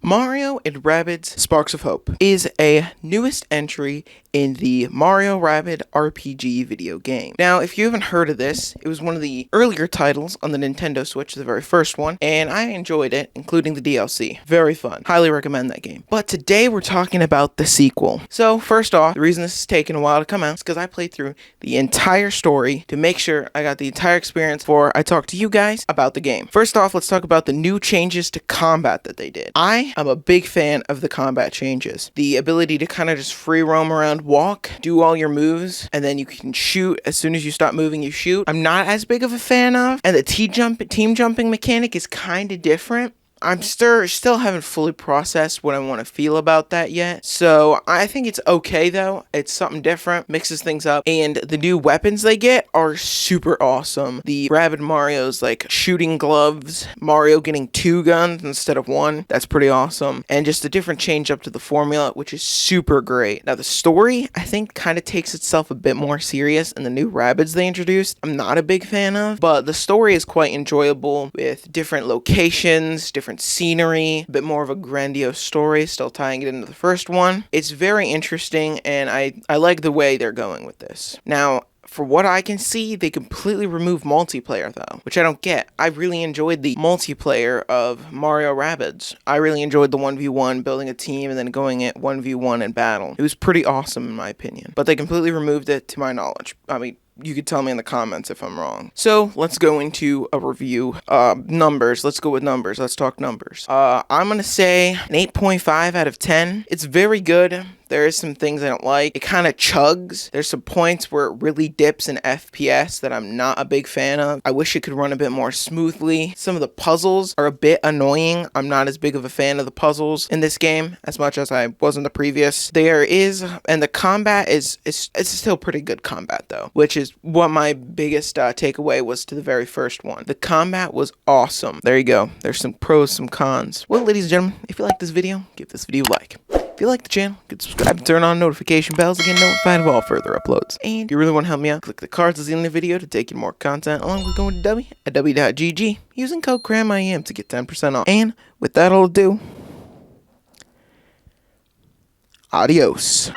Mario and Rabbids Sparks of Hope is a newest entry in the Mario Rabbids RPG video game. Now, if you haven't heard of this, it was one of the earlier titles on the Nintendo Switch, the very first one, and I enjoyed it, including the DLC. Very fun. Highly recommend that game. But today we're talking about the sequel. So, first off, the reason this is taking a while to come out is because I played through the entire story to make sure I got the entire experience before I talk to you guys about the game. First off, let's talk about the new changes to combat that they did. I am a big fan of the combat changes. The ability to kind of just free roam around, walk, do all your moves, and then you can shoot. As soon as you stop moving, you shoot. I'm not as big of a fan of. And the team jumping mechanic is kind of different. I'm still haven't fully processed what I want to feel about that yet. So I think it's okay though. It's something different, mixes things up, and the new weapons they get are super awesome. The Rabbids Mario's like shooting gloves, Mario getting 2 guns instead of 1. That's pretty awesome. And just a different change up to the formula, which is super great. Now the story, I think, kind of takes itself a bit more serious in the new Rabbids they introduced. I'm not a big fan of, but the story is quite enjoyable with different locations, different scenery, a bit more of a grandiose story, still tying it into the first one. It's very interesting, and I like the way they're going with this. Now, for what I can see, they completely removed multiplayer though, which I don't get. I really enjoyed the multiplayer of Mario Rabbids. I really enjoyed the 1v1, building a team and then going at 1v1 in battle. It was pretty awesome in my opinion, but they completely removed it to my knowledge. I mean, you could tell me in the comments if I'm wrong. So let's go into a review. Numbers. Let's go with numbers. Let's talk numbers. I'm going to say an 8.5 out of 10. It's very good. There is some things I don't like. It kind of chugs. There's some points where it really dips in FPS that I'm not a big fan of. I wish it could run a bit more smoothly. Some of the puzzles are a bit annoying. I'm not as big of a fan of the puzzles in this game as much as I was in the previous. And the combat it's still pretty good combat though, which is what my biggest takeaway was to the very first one. The combat was awesome. There you go. There's some pros, some cons. Well, ladies and gentlemen, if you like this video, give this video a like. If you like the channel, you can subscribe and turn on notification bells to get notified of all further uploads. And if you really want to help me out, click the cards at the end of the video to take in more content, along with going to W at w.gg using code CRAMIAM to get 10% off. And with that all ado, adios.